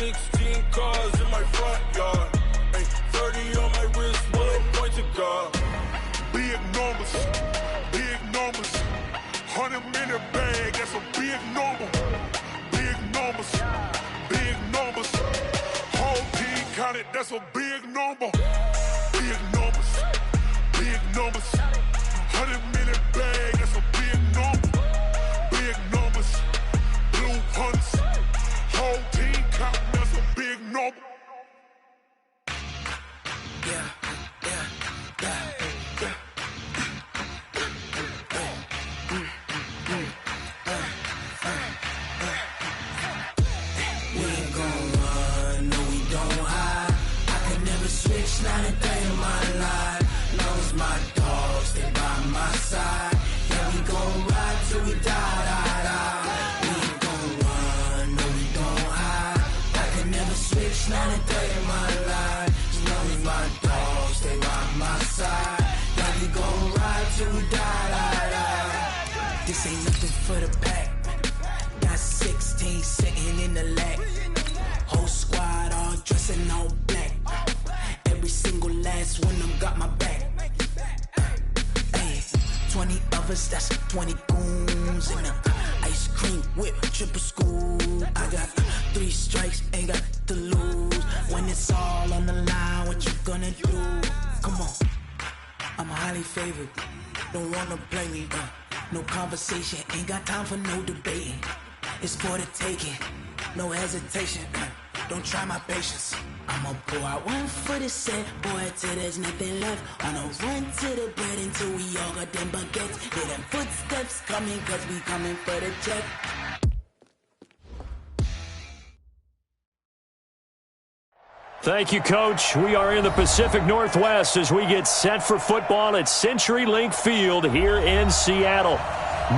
16 cars in my front yard. Ay, 30 on my wrist, one point to God. Big numbers, 100-minute bag, that's a big number. Big numbers, whole team counted, that's a big number. Big numbers, 100-minute bag, that's a big number. Big numbers, blue hunts, whole team counting, that's a big number. Not a day in my life. Long as my dogs stay by my side. Yeah, we gon' ride till we die. We ain't gon' run, no, we don't hide. I can never switch, not a day in my life. As long as my dogs stay by my side. Yeah, we gon' ride till we die. This ain't nothing for the pack. Got 16 sitting in the lap. Whole squad all dressing all black. Every single last one of them got my back. Hey, 20 of us, that's 20 goons. And a ice cream whip, triple scoop. I got 3 strikes, ain't got to lose. When it's all on the line, what you gonna do? Come on, I'm highly favored. Don't wanna play me, no conversation. Ain't got time for no debating. It's for the taking, no hesitation. Don't try my patience. I'ma pour out one for the set, boy, till there's nothing left. On a run to the bread until we all got them baguettes. Hear them footsteps coming, cause we coming for the check. Thank you, Coach. We are in the Pacific Northwest as we get set for football at CenturyLink Field here in Seattle.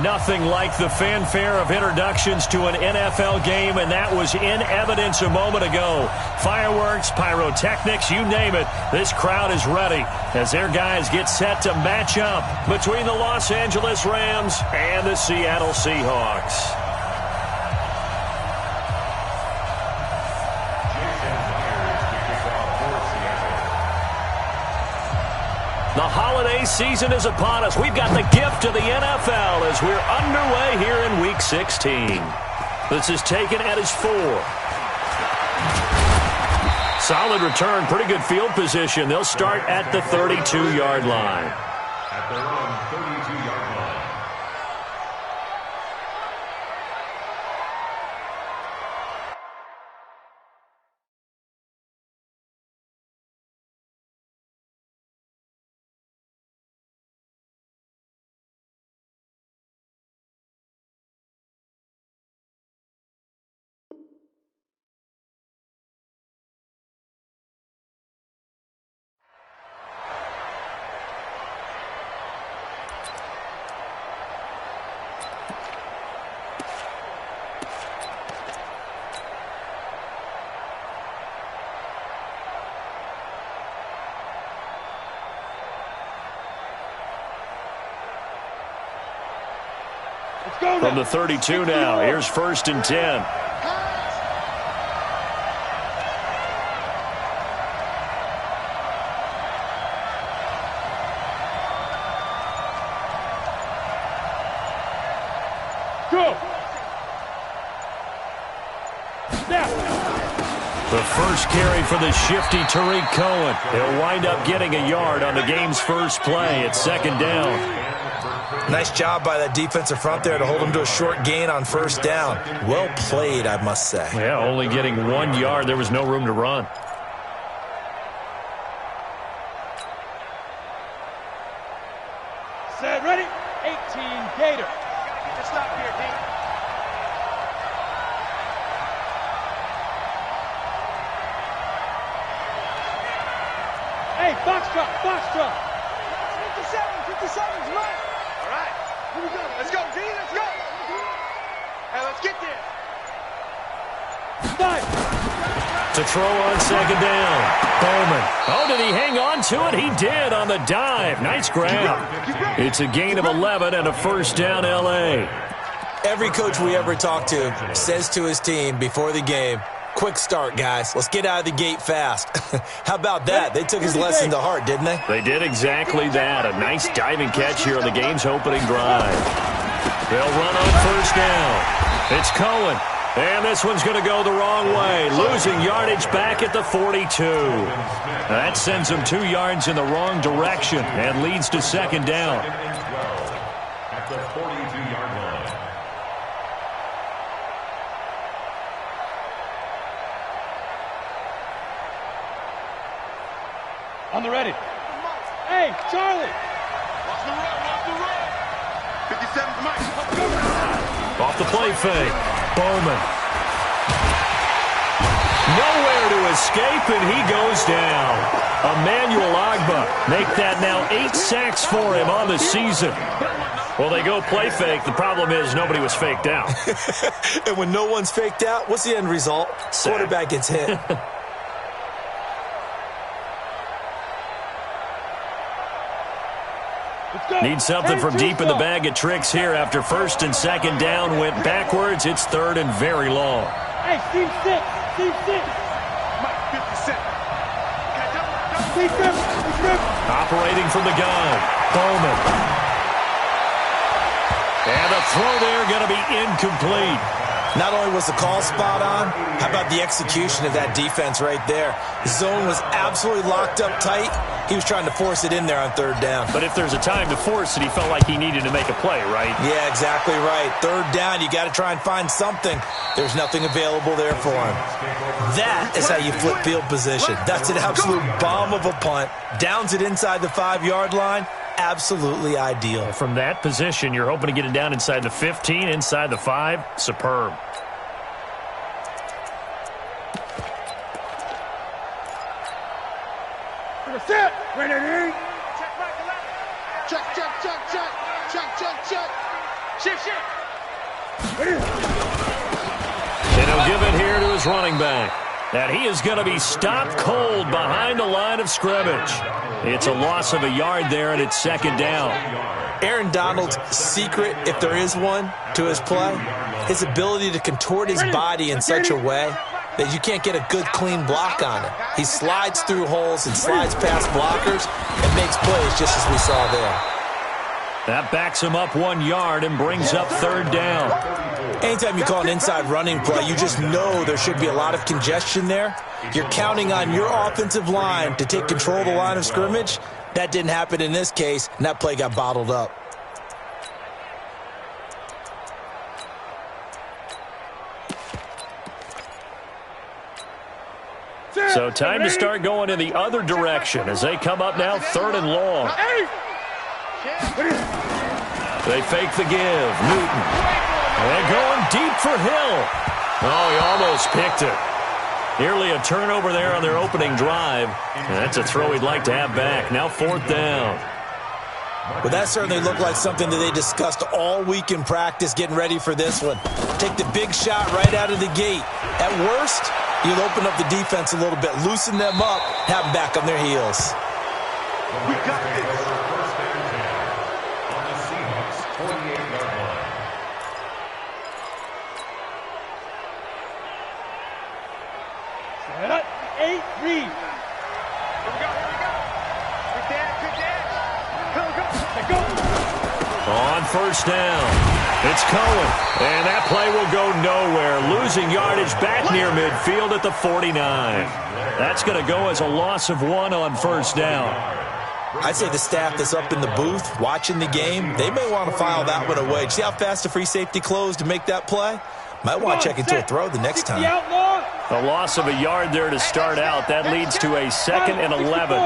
Nothing like the fanfare of introductions to an NFL game, and that was in evidence a moment ago. Fireworks, pyrotechnics, you name it. This crowd is ready as their guys get set to match up between the Los Angeles Rams and the Seattle Seahawks. The holiday season is upon us. We've got the gift of the NFL as we're underway here in Week 16. This is taken at his 4. Solid return, pretty good field position. They'll start at the 32-yard line. At their own 32-yard line. From the 32 now, here's 1st and 10. Go! Snap! The first carry for the shifty Tariq Cohen. He'll wind up getting a yard on the game's first play at 2nd down. Nice job by that defensive front there to hold him to a short gain on 1st down. Well played, I must say. Yeah, only getting 1 yard. There was no room to run. Set, ready? 18, Gator. Just stop here, D. Hey, Foxtrot. 57's right. All right. Here we go. Let's go, D. Let's go. Hey, let's get there. Nice. To throw on 2nd down. Bowman. Oh, did he hang on to it? He did on the dive. Nice grab. It's a gain of 11 and a 1st down, L.A. Every coach we ever talk to says to his team before the game, Quick start, guys. Let's get out of the gate fast. How about that? They took his lesson to heart, didn't they? They did exactly that. A nice diving catch here on the game's opening drive. They'll run on first down. It's Cohen. And this one's going to go the wrong way, losing yardage back at the 42. That sends them 2 yards in the wrong direction and leads to second down. At the 42-yard line. On the ready. Hey, Charlie. Watch the run. 57's Mike. Let's go. Off the play fake. Bowman. Nowhere to escape, and he goes down. Emmanuel Agba make that now 8 sacks for him on the season. Well, they go play fake. The problem is nobody was faked out. And when no one's faked out, what's the end result? Sack. Quarterback gets hit. Need something from deep in the bag of tricks here after first and second down went backwards. It's third and very long. Hey, Steve 6. Steve 6. Mike, 57. Steve 7. Operating from the gun. Bowman. And the throw there going to be incomplete. Not only was the call spot on, how about the execution of that defense right there? The zone was absolutely locked up tight. He was trying to force it in there on third down. But if there's a time to force it, he felt like he needed to make a play, right? Yeah, exactly right. Third down, you got to try and find something. There's nothing available there for him. That is how you flip field position. That's an absolute bomb of a punt. Downs it inside the 5-yard line. Absolutely ideal. From that position, you're hoping to get it down inside the 15, inside the 5. Superb. Set. Ready. Check. Shift. And he'll give it here to his running back. And he is going to be stopped cold behind the line of scrimmage. It's a loss of a yard there, and it's second down. Aaron Donald's secret, if there is one, to his play, his ability to contort his body in such a way that you can't get a good, clean block on him. He slides through holes and slides past blockers and makes plays just as we saw there. That backs him up 1 yard and brings up third down. Anytime you call an inside running play, you just know there should be a lot of congestion there. You're counting on your offensive line to take control of the line of scrimmage. That didn't happen in this case, and that play got bottled up. So time to start going in the other direction as they come up now third and long. They fake the give. Newton. And going deep for Hill. Oh, he almost picked it. Nearly a turnover there on their opening drive. And that's a throw he'd like to have back. Now fourth down. Well, that certainly looked like something that they discussed all week in practice getting ready for this one. Take the big shot right out of the gate. At worst, you'll open up the defense a little bit, loosen them up, have them back on their heels. We got this. First and 10 on the Seahawks 48-yard line. Set up. 8 read. Here we go. Quick dash. Go. On first down, it's Cohen. And that play will go nowhere. Losing yardage back near midfield at the 49. That's going to go as a loss of 1 on first down. I'd say the staff that's up in the booth watching the game, they may want to file that one away. See how fast the free safety closed to make that play? Might want to check into a throw the next time. A loss of a yard there to start out. That leads to a second and 11.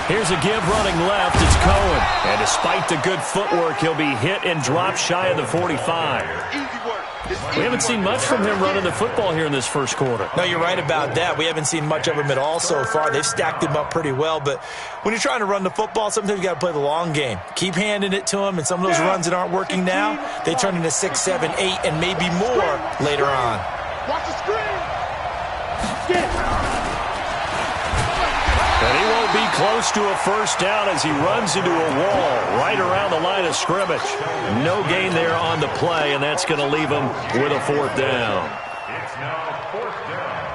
Here's a give running left. It's Cohen. And despite the good footwork, he'll be hit and dropped shy of the 45. We haven't seen much from him running the football here in this first quarter. No, you're right about that. We haven't seen much of him at all so far. They've stacked him up pretty well. But when you're trying to run the football, sometimes you got to play the long game. Keep handing it to him. And some of those runs that aren't working now, they turn into 6, 7, 8, and maybe more later on. Watch the screen. And he won't be close to a first down as he runs into a wall right around of scrimmage. No gain there on the play, and that's going to leave them with a 4th down. It's now 4th down.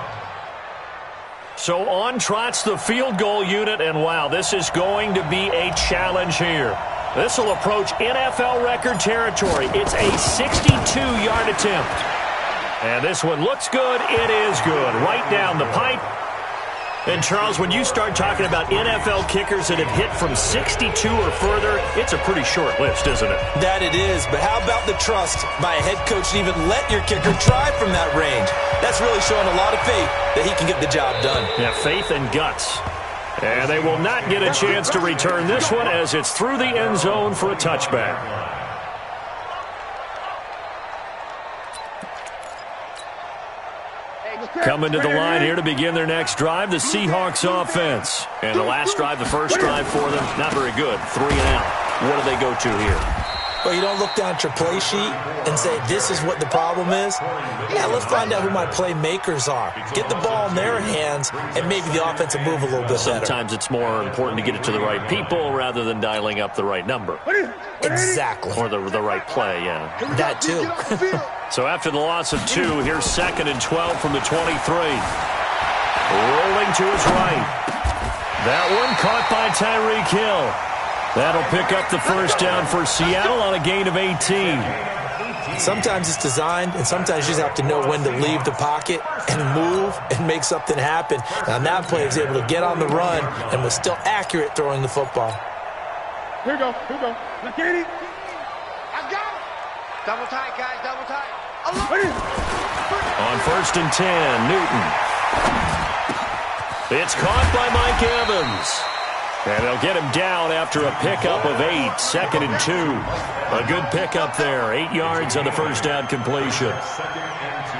So on trots the field goal unit, and wow, this is going to be a challenge here. This will approach NFL record territory. It's a 62-yard attempt. And this one looks good. It is good. Right down the pipe. And, Charles, when you start talking about NFL kickers that have hit from 62 or further, it's a pretty short list, isn't it? That it is, but how about the trust by a head coach to even let your kicker try from that range? That's really showing a lot of faith that he can get the job done. Yeah, faith and guts. And they will not get a chance to return this one as it's through the end zone for a touchback. Coming to the line here to begin their next drive, the Seahawks offense. And the last drive, the first drive for them, not very good. 3 and out. What do they go to here? Well, you don't look down at your play sheet and say, this is what the problem is. Yeah, let's find out who my playmakers are. Get the ball in their hands, and maybe the offense will move a little bit better. Sometimes it's more important to get it to the right people rather than dialing up the right number. Exactly. Or the right play, yeah. That too. So after the loss of 2, here's 2nd and 12 from the 23. Rolling to his right. That one caught by Tyreek Hill. That'll pick up the first down for Seattle on a gain of 18. Sometimes it's designed, and sometimes you just have to know when to leave the pocket and move and make something happen. And on that play, he was able to get on the run and was still accurate throwing the football. Here we go. Now, Katie. I got it. Double tight, guys, double tight. On 1st and 10, Newton. It's caught by Mike Evans. And they'll get him down after a pickup of 8, 2nd and 2. A good pickup there, 8 yards on the first down completion. 2nd and 2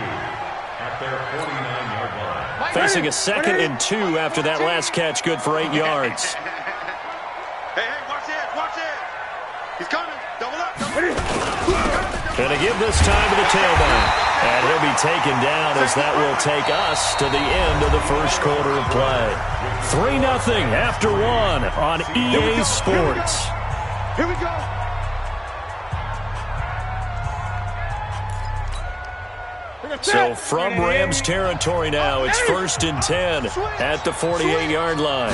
at their 49-yard line. Facing a 2nd and 2 after that last catch, good for 8 yards. Hey, watch it. He's coming. Double up. And to give this time to the tailback. And he'll be taken down as that will take us to the end of the first quarter of play. 3-0 after 1 on EA Sports. Here we go. So from Rams territory now, it's 1st and 10 at the 48-yard line.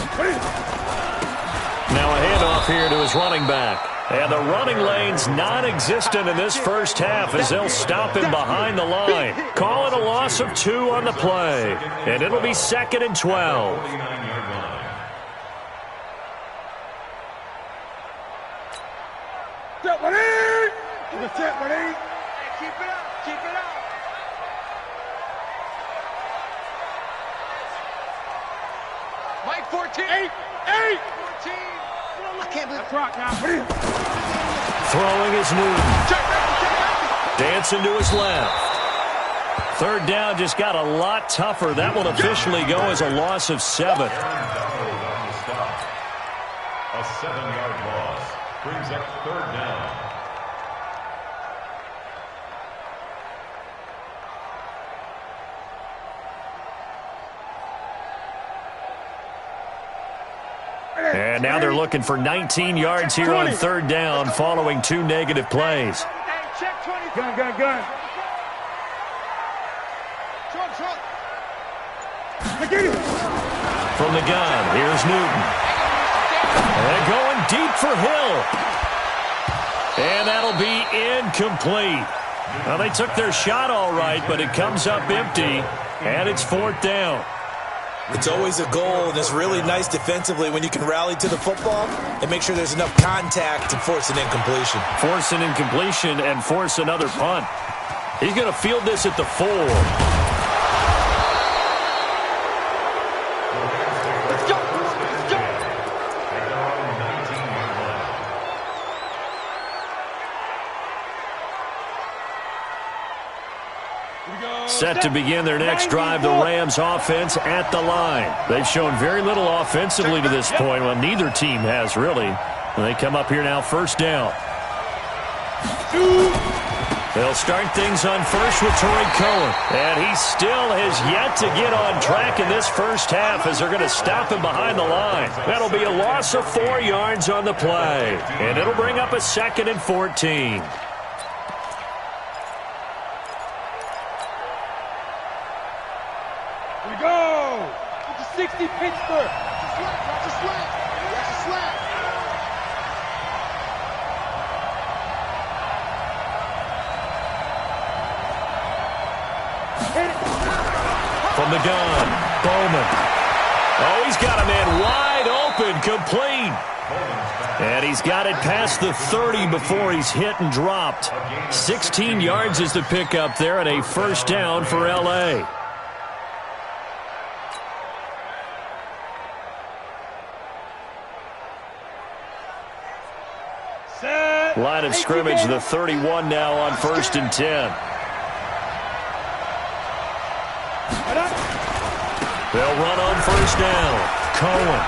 Now a handoff here to his running back. And the running lane's non-existent in this first half as they'll stop him behind the line. Call it a loss of 2 on the play. And it'll be 2nd and 12. 49-yard line. Set, buddy. Set, buddy. Keep it up. Mike 14. 8. 14. I can't believe That's rock now. Throwing is Newton. Dancing to his left. 3rd down just got a lot tougher. That will officially go as a loss of 7. A 7-yard loss brings up 3rd down. And now they're looking for 19 yards here on 3rd down following 2 negative plays. Hey, check 20. Gun. Truck. From the gun, here's Newton. And going deep for Hill. And that'll be incomplete. Well, they took their shot all right, but it comes up empty, and it's 4th down. It's always a goal, and it's really nice defensively when you can rally to the football and make sure there's enough contact to force an incompletion. Force an incompletion and force another punt. He's going to field this at the 4. Let's go. Set to begin their next drive, the Rams offense at the line. They've shown very little offensively to this point. Well, neither team has really. And they come up here now, 1st down. They'll start things on first with Torrey Cohen. And he still has yet to get on track in this first half as they're going to stop him behind the line. That'll be a loss of 4 yards on the play. And it'll bring up a 2nd and 14. Here we go. Get to 60, Pittsburgh. Watch the slant. Watch the slant. From the gun, Bowman. Oh, he's got a man wide open, complete. And he's got it past the 30 before he's hit and dropped. 16 yards is the pickup there and a first down for L.A. Line of scrimmage, the 31 now on 1st and 10. They'll run on first down. Cohen.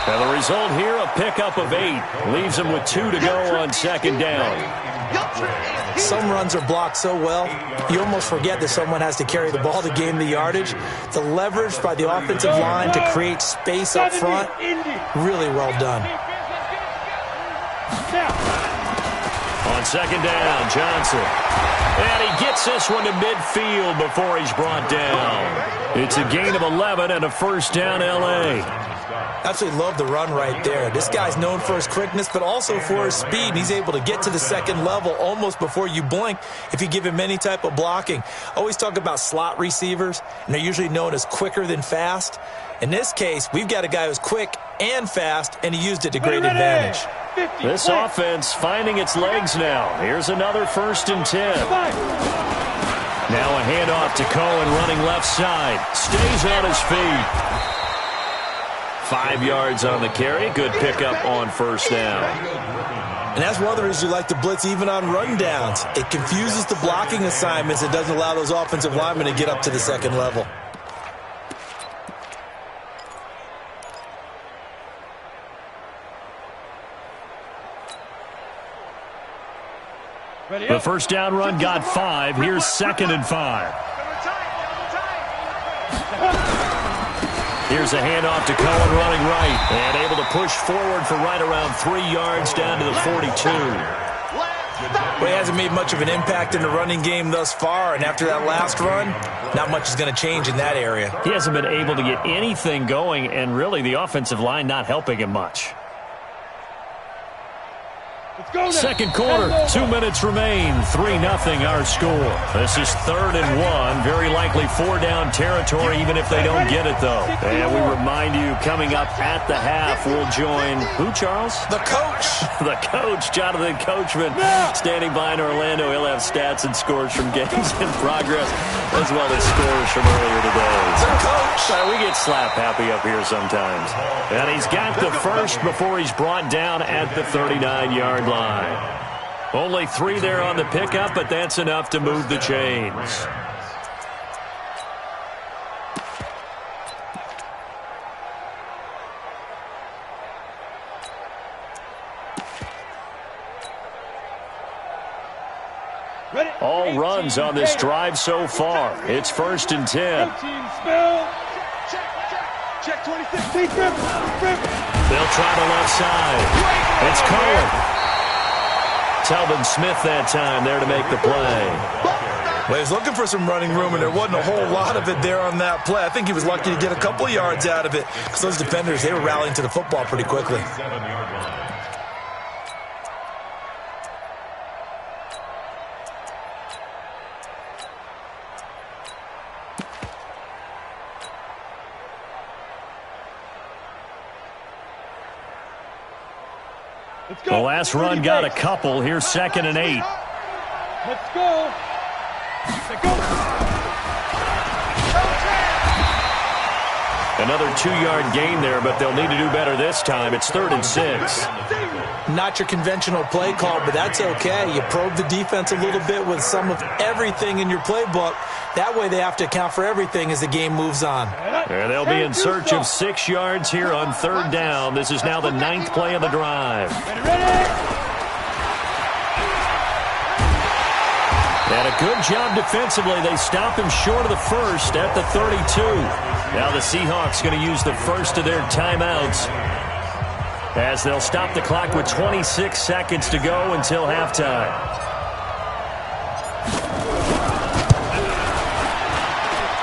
And the result here, a pickup of 8. Leaves him with 2 to go on 2nd down. Some runs are blocked so well, you almost forget that someone has to carry the ball to gain the yardage. The leverage by the offensive line to create space up front, really well done. On 2nd down, Johnson. And he gets this one to midfield before he's brought down. It's a gain of 11 and a first down, L.A. Absolutely love the run right there. This guy's known for his quickness, but also for his speed. And he's able to get to the 2nd level almost before you blink if you give him any type of blocking. Always talk about slot receivers, and they're usually known as quicker than fast. In this case, we've got a guy who's quick and fast, and he used it to great advantage. This offense finding its legs now. Here's another 1st and 10. Now a handoff to Cohen running left side. Stays on his feet. 5 yards on the carry. Good pickup on first down. And that's one of the reasons you like to blitz even on rundowns. It confuses the blocking assignments. It doesn't allow those offensive linemen to get up to the 2nd level. The first down run got 5. Here's 2nd and 5. Here's a handoff to Cohen running right. And able to push forward for right around 3 yards down to the 42. Well, he hasn't made much of an impact in the running game thus far. And after that last run, not much is going to change in that area. He hasn't been able to get anything going. And really the offensive line not helping him much. Second quarter, 2 minutes remain. 3-0 our score. This is 3rd and 1. Very likely 4-down territory, even if they don't get it, though. And we remind you, coming up at the half, we'll join who, Charles? The coach. The coach, Jonathan Coachman, standing by in Orlando. He'll have stats and scores from games in progress, as well as scores from earlier today. The coach. We get slap happy up here sometimes. And he's got the first before he's brought down at the 39-yard line. Only 3 there on the pickup, but that's enough to move the chains. All runs on this drive so far. It's 1st and 10. Check 26. They'll try the left side. It's Cohen. Telvin Smith that time there to make the play. Well, he was looking for some running room, and there wasn't a whole lot of it there on that play. I think he was lucky to get a couple yards out of it because those defenders, they were rallying to the football pretty quickly. The last run got a couple. Here's 2nd and 8. Let's go. Another 2-yard gain there, but they'll need to do better this time. It's 3rd and 6. Not your conventional play call, but that's okay. You probe the defense a little bit with some of everything in your playbook. That way they have to account for everything as the game moves on. And they'll be in search of 6 yards here on 3rd down. This is now the 9th play of the drive. And a good job defensively. They stop him short of the first at the 32. Now the Seahawks going to use the first of their timeouts as they'll stop the clock with 26 seconds to go until halftime.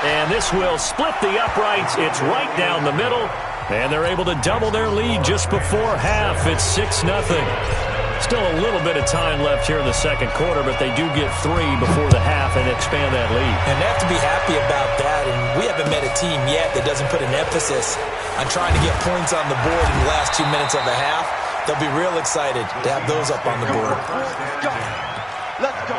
And this will split the uprights. It's right down the middle. And they're able to double their lead just before half. It's 6-0. Still a little bit of time left here in the second quarter, but they do get 3 before the half and expand that lead. And they have to be happy about that. And we haven't met a team yet that doesn't put an emphasis on trying to get points on the board in the last 2 minutes of the half. They'll be real excited to have those up on the board. Let's go.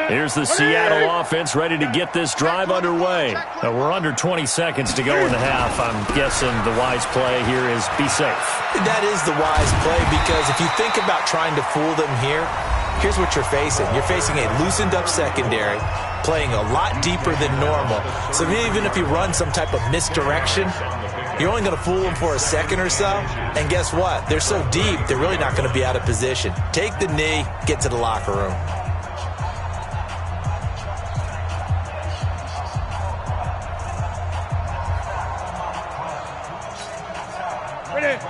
Here's the Seattle offense ready to get this drive underway. We're under 20 seconds to go in the half. I'm guessing the wise play here is be safe. That is the wise play, because if you think about trying to fool them here, here's what you're facing. You're facing a loosened up secondary, playing a lot deeper than normal. So even if you run some type of misdirection, you're only going to fool them for a second or so. And guess what? They're so deep, they're really not going to be out of position. Take the knee, get to the locker room.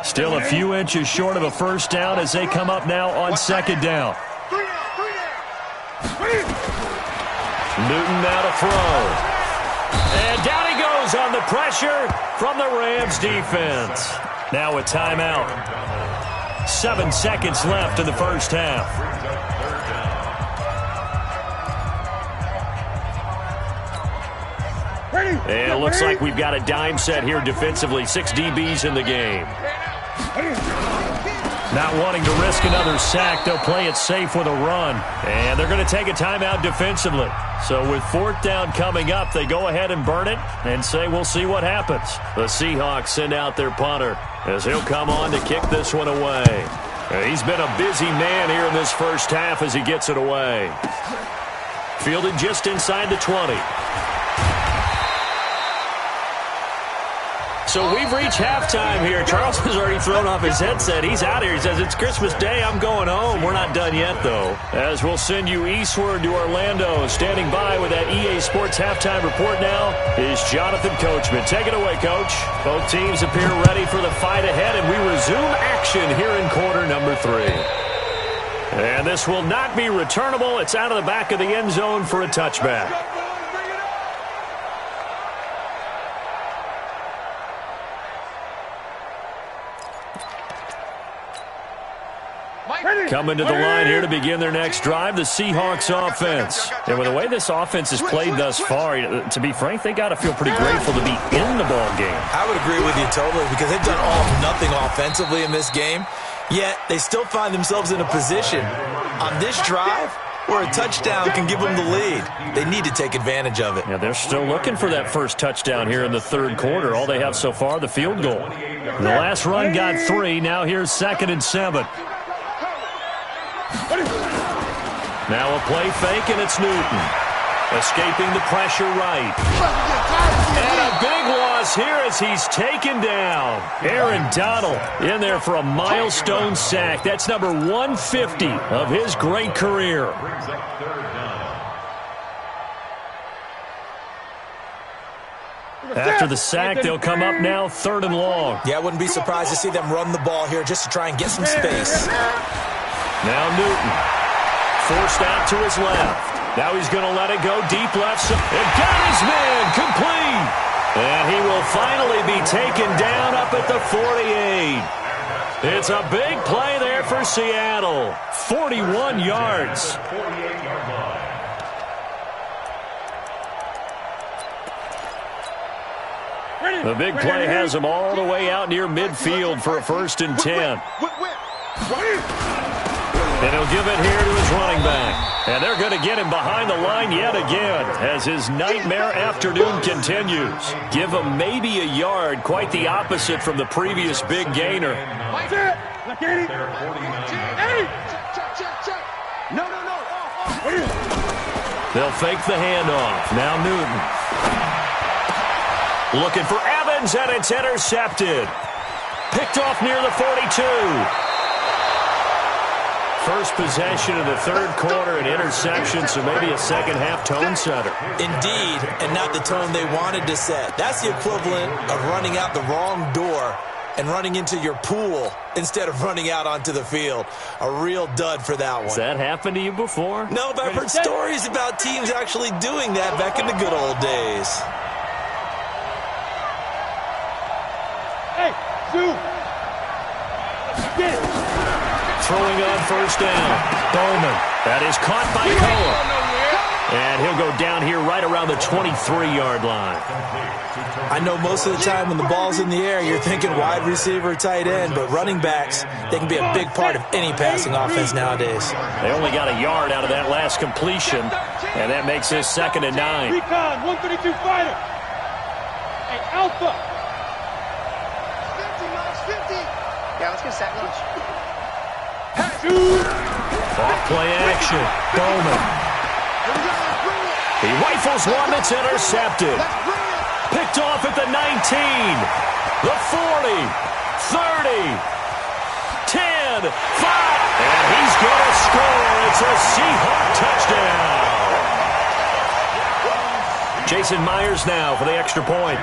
Still a few inches short of a first down as they come up now on second down. Newton now to throw. And down he goes on the pressure from the Rams defense. Now a timeout. 7 seconds left in the first half. And it looks like we've got a dime set here defensively. 6 DBs in the game. Not wanting to risk another sack, they'll play it safe with a run. And they're going to take a timeout defensively. So with fourth down coming up, they go ahead and burn it and say we'll see what happens. The Seahawks send out their punter as he'll come on to kick this one away. He's been a busy man here in this first half as he gets it away. Fielded just inside the 20. So we've reached halftime here. Charles has already thrown off his headset. He's out here. He says, it's Christmas Day. I'm going home. We're not done yet, though. As we'll send you eastward to Orlando. Standing by with that EA Sports halftime report now is Jonathan Coachman. Take it away, Coach. Both teams appear ready for the fight ahead, and we resume action here in quarter number 3. And this will not be returnable. It's out of the back of the end zone for a touchback. Coming to the line here to begin their next drive, the Seahawks offense. And with the way this offense has played thus far, to be frank, they got to feel pretty grateful to be in the ball game. I would agree with you totally, because they've done all nothing offensively in this game, yet they still find themselves in a position on this drive where a touchdown can give them the lead. They need to take advantage of it. Yeah, they're still looking for that first touchdown here in the third quarter. All they have so far, the field goal. The last run got 3. Now here's 2nd and 7. Now a play fake, and it's Newton. Escaping the pressure right. And a big loss here as he's taken down. Aaron Donald in there for a milestone sack. That's number 150 of his great career. After the sack, they'll come up now 3rd and long. Yeah, I wouldn't be surprised to see them run the ball here just to try and get some space. Now Newton, forced out to his left. Now he's going to let it go deep left. And got his man complete. And he will finally be taken down up at the 48. It's a big play there for Seattle. 41 yards. The big play has him all the way out near midfield for a 1st and 10. And he'll give it here to his running back. And they're going to get him behind the line yet again as his nightmare afternoon continues. Give him maybe a yard, quite the opposite from the previous big gainer. They'll fake the handoff. Now Newton. Looking for Evans, and it's intercepted. Picked off near the 42. First possession of the third quarter, an interception, so maybe a second-half tone setter. Indeed, and not the tone they wanted to set. That's the equivalent of running out the wrong door and running into your pool instead of running out onto the field. A real dud for that one. Has that happened to you before? No, but I've heard stories about teams actually doing that back in the good old days. Hey, shoot! Get it! Throwing on first down. Bowman. That is caught by Cohen. And he'll go down here right around the 23-yard line. I know most of the time when the ball's in the air, you're thinking wide receiver, tight end, but running backs, they can be a big part of any passing offense nowadays. They only got a yard out of that last completion, and that makes this 2nd and 9. Recon, 132 fighter. Hey, Alpha. 50. Yeah, let's get set lunch. Off-play action. Bowman. He rifles one that's intercepted. Picked off at the 19, the 40, 30, 10, 5. And he's going to score. It's a Seahawk touchdown. Jason Myers now for the extra point.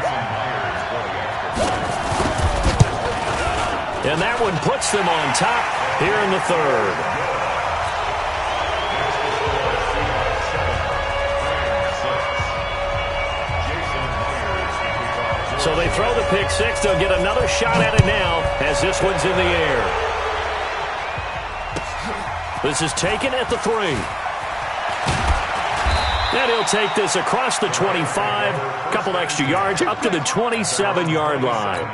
And that one puts them on top here in the third. So they throw the pick six. They'll get another shot at it now as this one's in the air. This is taken at the 3. And he'll take this across the 25. Couple extra yards up to the 27-yard line.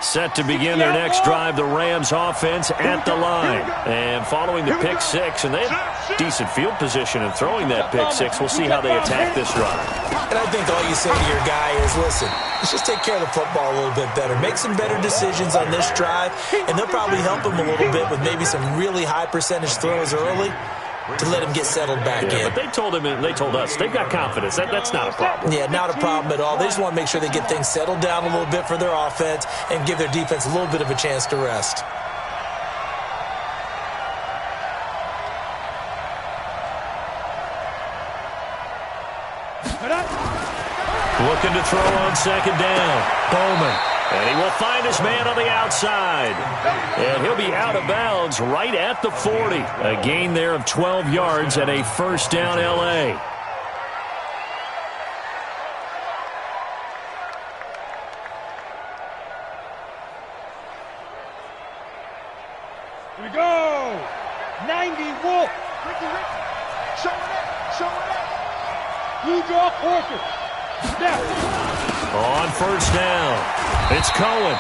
Set to begin their next drive, the Rams offense at the line. And following the pick six, and they have decent field position in throwing that pick six. We'll see how they attack this drive. And I think all you say to your guy is, listen, let's just take care of the football a little bit better. Make some better decisions on this drive, and they'll probably help him a little bit with maybe some really high percentage throws early to let him get settled back in. But they told him, and they told us, they've got confidence. That's not a problem. Yeah, not a problem at all. They just want to make sure they get things settled down a little bit for their offense and give their defense a little bit of a chance to rest. Looking to throw on second down. Bowman. And he will find his man on the outside. And he'll be out of bounds right at the 40. A gain there of 12 yards and a first down L.A. Here we go. 90 Wolf. Show it up. Blue draw Porter. Snap. On first down, it's Cohen.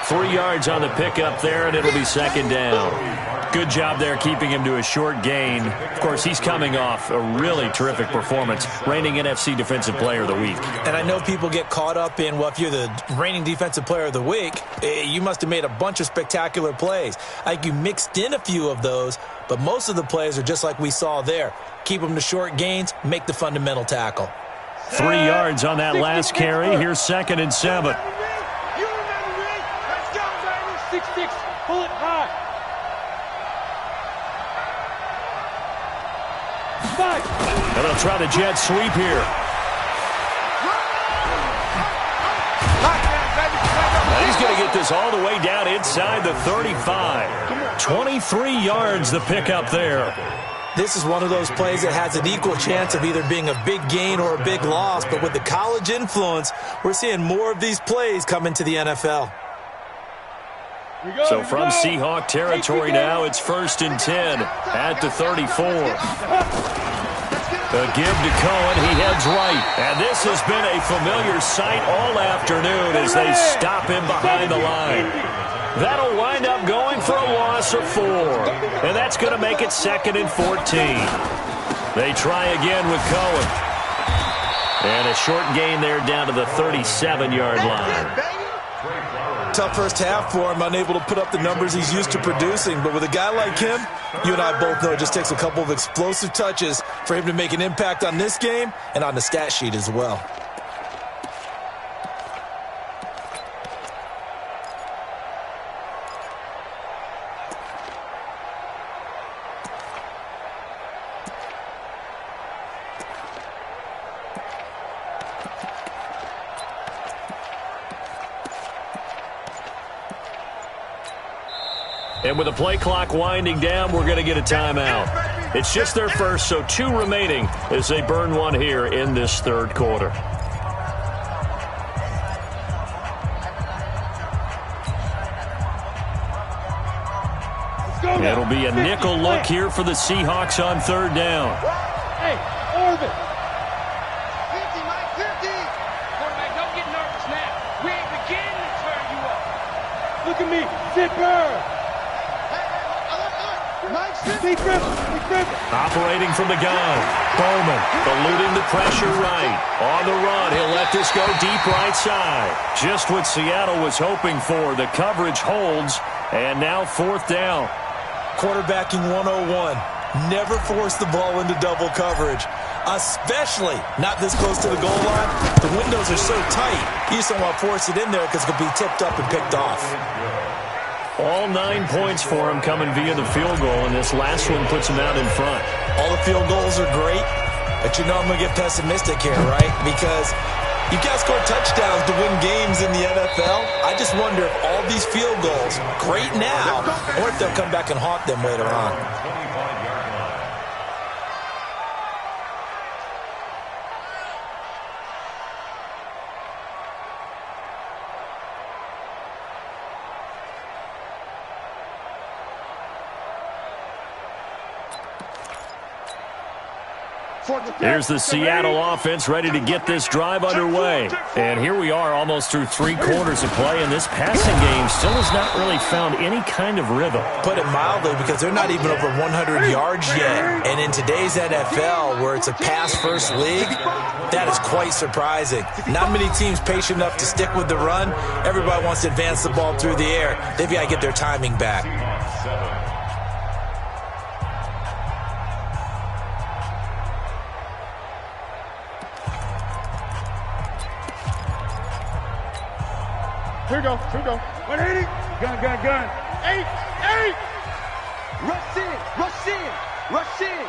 3 yards on the pickup there, and it'll be second down. Good job there keeping him to a short gain. Of course, he's coming off a really terrific performance, reigning NFC Defensive Player of the Week. And I know people get caught up in, well, if you're the reigning Defensive Player of the Week, you must have made a bunch of spectacular plays. I think you mixed in a few of those, but most of the plays are just like we saw there. Keep them to short gains, make the fundamental tackle. 3 yards on that last carry. Here's 2nd and 7. You remember me? Let's go, baby. 6-6. Pull it high. 5. And they'll try the jet sweep here. Now he's going to get this all the way down inside the 35. 23 yards the pickup there. This is one of those plays that has an equal chance of either being a big gain or a big loss, but with the college influence, we're seeing more of these plays come into the NFL. So from Seahawk territory now, it's 1st and 10 at the 34. A give to Cohen, he heads right. And this has been a familiar sight all afternoon as they stop him behind the line. That'll wind up going for a loss of 4. And that's going to make it 2nd and 14. They try again with Cohen. And a short gain there down to the 37-yard line. Tough first half for him, unable to put up the numbers he's used to producing. But with a guy like him, you and I both know it just takes a couple of explosive touches for him to make an impact on this game and on the stat sheet as well. And with the play clock winding down, we're going to get a timeout. It's just their first, so 2 remaining as they burn one here in this third quarter. It'll be a nickel look here for the Seahawks on third down. Hey, Orbit. 50, Mike, 50. Quarterback, don't get nervous now. We ain't beginning to turn you up. Look at me. Zipper. Hey, look. Mike, Big Griffin. Operating from the gun. Bowman eluding the pressure right. On the run, he'll let this go deep right side. Just what Seattle was hoping for. The coverage holds, and now fourth down. Quarterbacking 101. Never force the ball into double coverage, especially not this close to the goal line. The windows are so tight, you just don't want to force it in there because it could be tipped up and picked off. All 9 points for him coming via the field goal, and this last one puts him out in front. All the field goals are great, but you know I'm going to get pessimistic here, right? Because you got to score touchdowns to win games in the NFL. I just wonder if all these field goals, great now, or if they'll come back and haunt them later on. Here's the Seattle offense ready to get this drive underway. And here we are almost through 3 quarters of play, and this passing game still has not really found any kind of rhythm. Put it mildly, because they're not even over 100 yards yet. And in today's NFL, where it's a pass-first league, that is quite surprising. Not many teams patient enough to stick with the run. Everybody wants to advance the ball through the air. They've got to get their timing back. Here we go. 180. Gun. 8. rush in.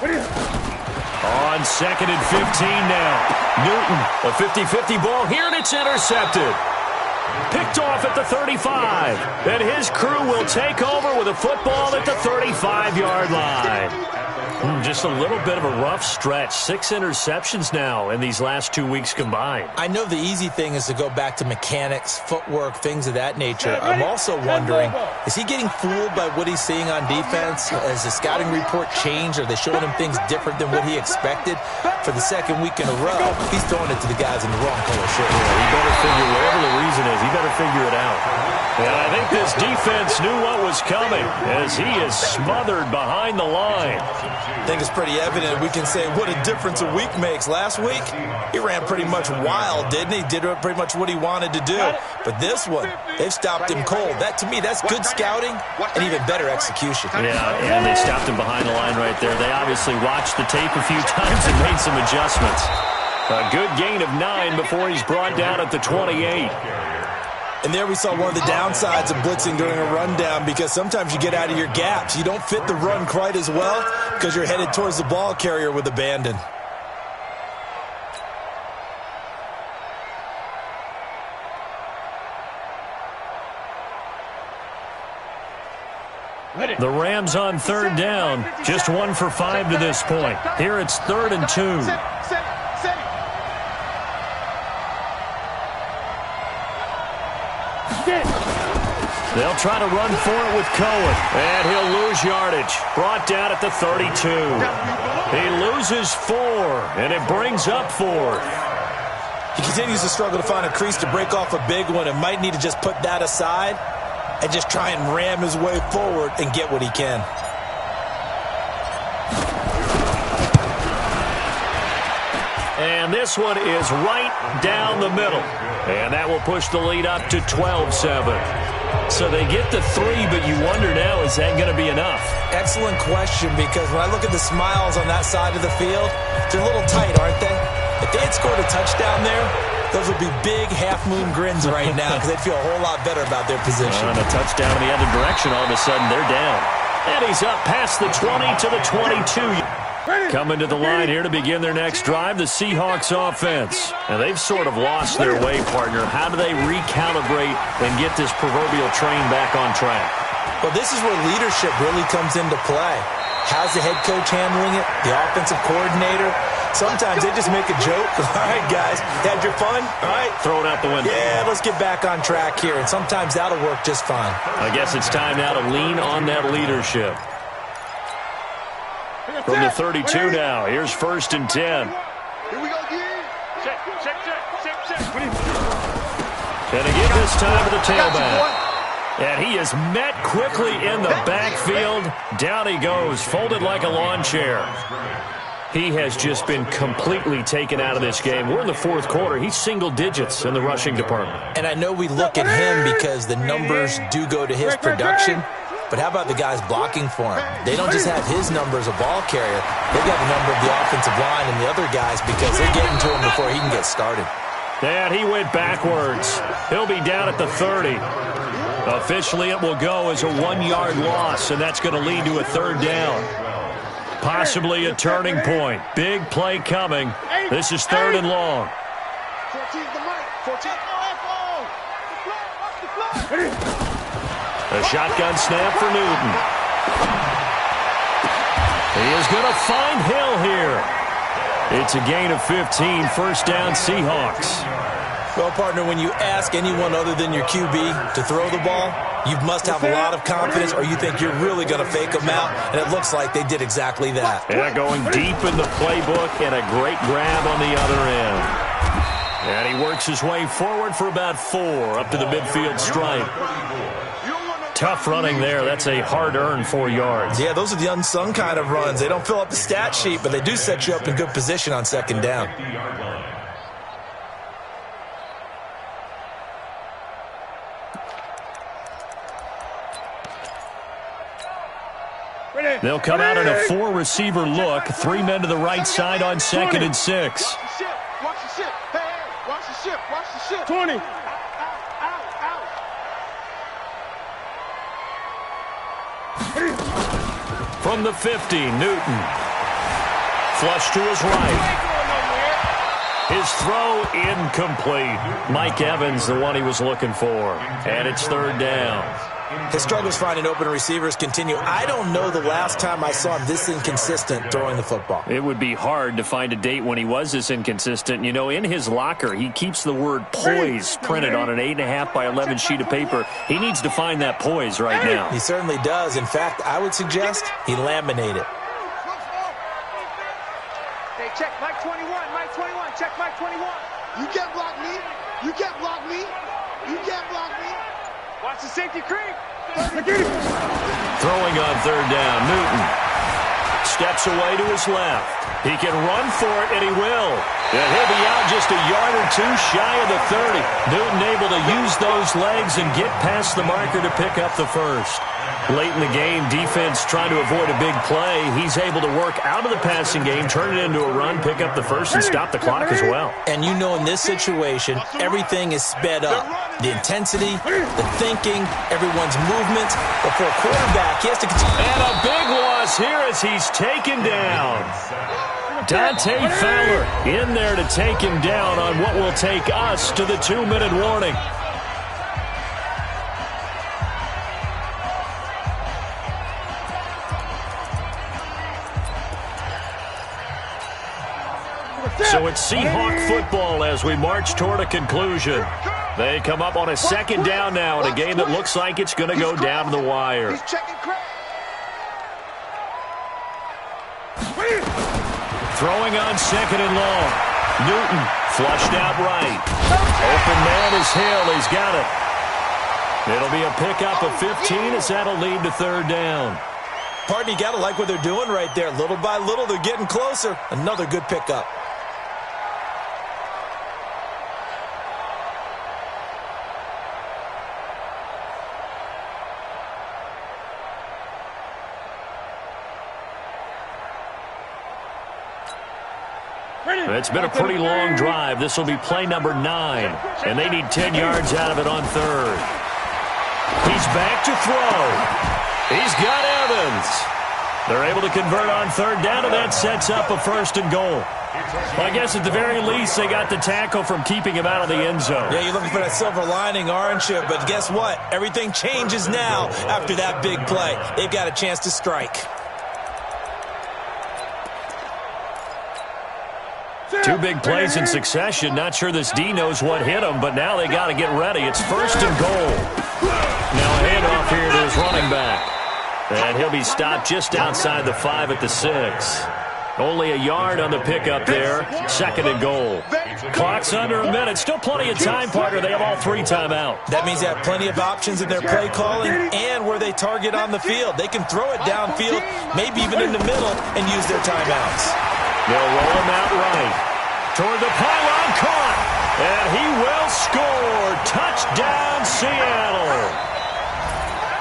What is it? On 2nd and 15 now. Newton, a 50-50 ball here, and it's intercepted. Picked off at the 35. And his crew will take over with a football at the 35-yard line. Just a little bit of a rough stretch. 6 interceptions now in these last 2 weeks combined. I know the easy thing is to go back to mechanics, footwork, things of that nature. I'm also wondering, is he getting fooled by what he's seeing on defense? Has the scouting report changed? Are they showing him things different than what he expected? For the 2nd week in a row, he's throwing it to the guys in the wrong color shirt. He better figure, whatever the reason is, he better figure it out. And I think this defense knew what was coming as he is smothered behind the line. I think it's pretty evident. We can say what a difference a week makes. Last week, he ran pretty much wild, didn't he? Did pretty much what he wanted to do. But this one, they've stopped him cold. That, to me, that's good scouting and even better execution. Yeah, and they stopped him behind the line right there. They obviously watched the tape a few times and made some adjustments. A good gain of 9 before he's brought down at the 28. And there we saw one of the downsides of blitzing during a rundown, because sometimes you get out of your gaps. You don't fit the run quite as well because you're headed towards the ball carrier with abandon. The Rams on third down, just 1 for 5 to this point. Here it's 3rd and 2. They'll try to run for it with Cohen, and he'll lose yardage. Brought down at the 32. He loses 4, and it brings up 4. He continues to struggle to find a crease to break off a big one, and might need to just put that aside and just try and ram his way forward and get what he can. And this one is right down the middle. And that will push the lead up to 12-7. So they get the 3, but you wonder now, is that going to be enough? Excellent question, because when I look at the smiles on that side of the field, they're a little tight, aren't they? If they had scored a touchdown there, those would be big half-moon grins right now, because they'd feel a whole lot better about their position. On a touchdown in the other direction, all of a sudden they're down. And he's up past the 20 to the 22. Coming to the line here to begin their next drive, the Seahawks offense. And they've sort of lost their way, partner. How do they recalibrate and get this proverbial train back on track? Well, this is where leadership really comes into play. How's the head coach handling it? The offensive coordinator? Sometimes they just make a joke. All right, guys, had your fun? All right. Throw it out the window. Yeah, let's get back on track here. And sometimes that'll work just fine. I guess it's time now to lean on that leadership. From the 32 now, here's 1st and 10. Here we go, G. Check. And again this time to the tailback. And he is met quickly in the backfield. Down he goes, folded like a lawn chair. He has just been completely taken out of this game. We're in the 4th quarter. He's single digits in the rushing department. And I know we look at him because the numbers do go to his production. But how about the guys blocking for him? They don't just have his number as a ball carrier. They've got the number of the offensive line and the other guys because they're getting to him before he can get started. And he went backwards. He'll be down at the 30. Officially, it will go as a 1-yard loss, and that's going to lead to a 3rd down. Possibly a turning point. Big play coming. This is 3rd and long. 14's the mic. 14. A shotgun snap for Newton. He is going to find Hill here. It's a gain of 15, 1st down Seahawks. Well, partner, when you ask anyone other than your QB to throw the ball, you must have a lot of confidence or you think you're really going to fake them out, and it looks like they did exactly that. Yeah, going deep in the playbook and a great grab on the other end. And he works his way forward for about 4 up to the midfield stripe. Tough running there. That's a hard-earned 4 yards. Yeah, those are the unsung kind of runs. They don't fill up the stat sheet, but they do set you up in good position on 2nd down. They'll come out in a 4-receiver look. 3 men to the right side on 2nd and 6. Watch the ship. Hey, watch the ship. Watch the ship. 20. From the 50, Newton. Flush to his right. His throw incomplete. Mike Evans, the one he was looking for. And it's 3rd down. His struggles finding open receivers continue. I don't know the last time I saw him this inconsistent throwing the football. It would be hard to find a date when he was this inconsistent. You know, in his locker, he keeps the word poise printed on an 8.5 by 11 sheet of paper. He needs to find that poise right now. He certainly does. In fact, I would suggest he laminate it. Hey, check Mike 21. Mike 21. Check Mike 21. You can't block me. You can't block me. You can't block me. Watch the safety creep. Throwing on 3rd down, Newton steps away to his left. He can run for it, and he will. And he'll be out just a yard or 2 shy of the 30. Newton able to use those legs and get past the marker to pick up the 1st. Late in the game, defense trying to avoid a big play. He's able to work out of the passing game, turn it into a run, pick up the 1st, and stop the clock as well. And you know in this situation, everything is sped up. The intensity, the thinking, everyone's movements. But for a quarterback, he has to continue. And a big loss here as he's taken down. Dante Fowler in there to take him down on what will take us to the 2-minute warning. So it's Seahawk football as we march toward a conclusion. They come up on a 2nd down now in a game that looks like it's going to go down to the wire. Throwing on 2nd and long. Newton flushed out right. Open man is Hill. He's got it. It'll be a pickup of 15 as that'll lead to 3rd down. Pardon, you got to like what they're doing right there. Little by little, they're getting closer. Another good pickup. It's been a pretty long drive. This will be play number 9, and they need 10 yards out of it on 3rd. He's back to throw. He's got Evans. They're able to convert on third down, and that sets up a 1st and goal. Well, I guess at the very least, they got the tackle from keeping him out of the end zone. Yeah, you're looking for that silver lining, aren't you? But guess what? Everything changes now after that big play. They've got a chance to strike. 2 big plays in succession. Not sure this D knows what hit him, but now they got to get ready. It's 1st and goal. Now a handoff here to his running back. And he'll be stopped just outside the 5 at the 6. Only a yard on the pickup there. 2nd and goal. Clock's under a minute. Still plenty of time, partner. They have all 3 timeouts. That means they have plenty of options in their play calling and where they target on the field. They can throw it downfield, maybe even in the middle, and use their timeouts. They'll roll him out right. Toward the pylon, caught. And he will score. Touchdown, Seattle.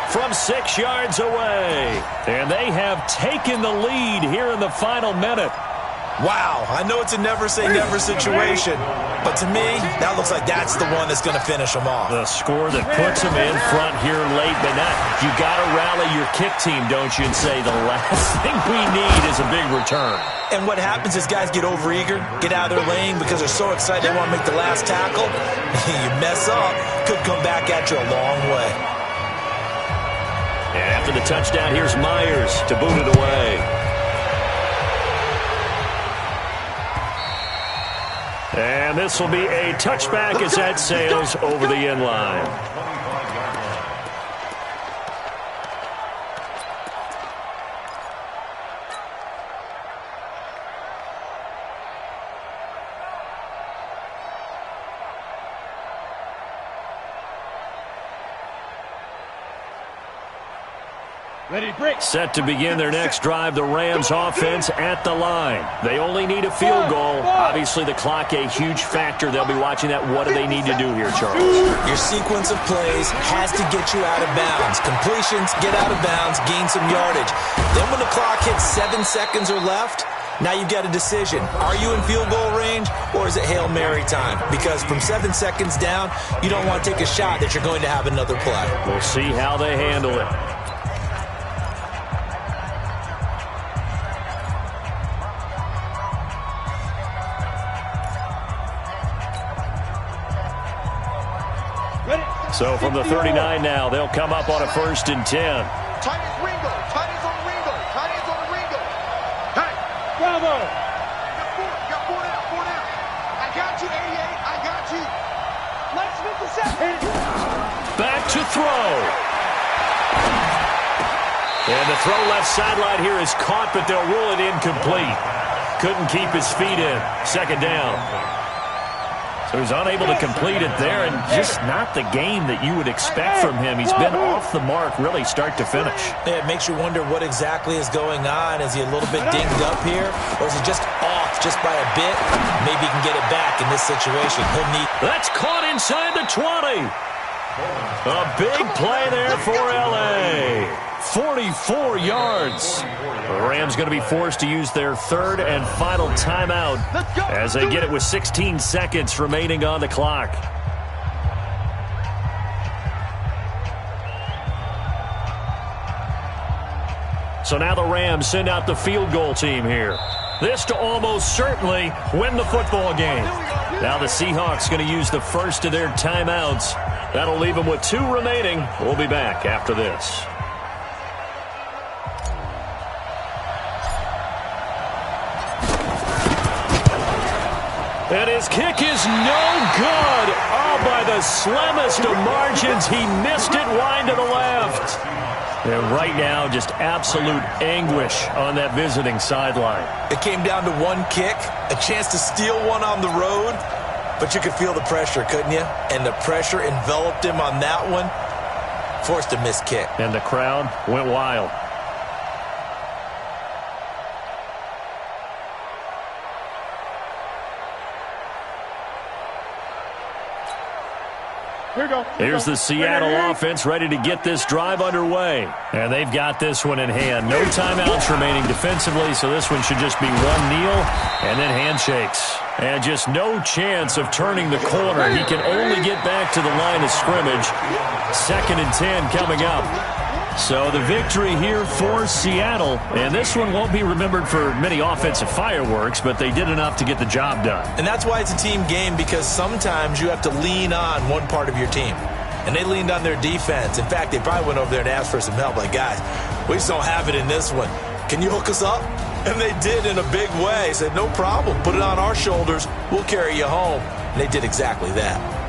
From 6 yards away. And they have taken the lead here in the final minute. Wow, I know it's a never-say-never situation, but to me, that looks like that's the one that's going to finish them off. The score that puts them in front here late, but now you got to rally your kick team, don't you, and say the last thing we need is a big return. And what happens is guys get overeager, get out of their lane because they're so excited they want to make the last tackle. You mess up, could come back at you a long way. And after the touchdown, here's Myers to boot it away. And this will be a touchback as that sails over the end line. Set to begin their next drive, the Rams offense at the line. They only need a field goal. Obviously, the clock a huge factor. They'll be watching that. What do they need to do here, Charles? Your sequence of plays has to get you out of bounds. Completions, get out of bounds, gain some yardage. Then when the clock hits 7 seconds or left, now you've got a decision. Are you in field goal range or is it Hail Mary time? Because from 7 seconds down, you don't want to take a shot that you're going to have another play. We'll see how they handle it. So from the 39 now, they'll come up on a 1st and 10. Tight ends Ringo. Tight ends on Ringo. Tight ends on Ringo. Hey. Bravo. Got four down. I got you, 88. I got you. Let's make the set. Back to throw. And the throw left sideline here is caught, but they'll rule it incomplete. Couldn't keep his feet in. 2nd down. So he's unable to complete it there, and just not the game that you would expect from him. He's been off the mark really start to finish. Yeah, it makes you wonder what exactly is going on. Is he a little bit dinged up here, or is he just off just by a bit? Maybe he can get it back in this situation. He'll need... That's caught inside the 20. A big play there for L.A. 44 yards. The Rams going to be forced to use their 3rd and final timeout as they get it with 16 seconds remaining on the clock. So now the Rams send out the field goal team here. This to almost certainly win the football game. Now the Seahawks going to use the first of their timeouts. That'll leave them with 2 remaining. We'll be back after this. And his kick is no good. Oh, by the slimmest of margins, he missed it wide to the left. And right now, just absolute anguish on that visiting sideline. It came down to one kick, a chance to steal one on the road, but you could feel the pressure, couldn't you? And the pressure enveloped him on that one, forced a missed kick. And the crowd went wild. Here's the Seattle offense ready to get this drive underway. And they've got this one in hand. No timeouts remaining defensively, so this one should just be one kneel and then handshakes. And just no chance of turning the corner. He can only get back to the line of scrimmage. 2nd and 10 coming up. So the victory here for Seattle, and this one won't be remembered for many offensive fireworks, but they did enough to get the job done. And that's why it's a team game, because sometimes you have to lean on one part of your team. And they leaned on their defense. In fact, they probably went over there and asked for some help. Like, guys, we just don't have it in this one. Can you hook us up? And they did in a big way. Said, no problem. Put it on our shoulders. We'll carry you home. And they did exactly that.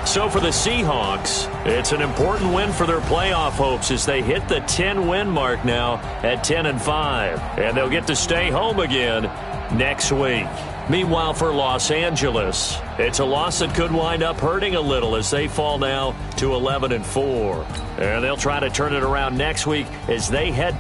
So for the Seahawks, it's an important win for their playoff hopes as they hit the 10-win mark now at 10-5. And they'll get to stay home again next week. Meanwhile, for Los Angeles, it's a loss that could wind up hurting a little as they fall now to 11-4. And they'll try to turn it around next week as they head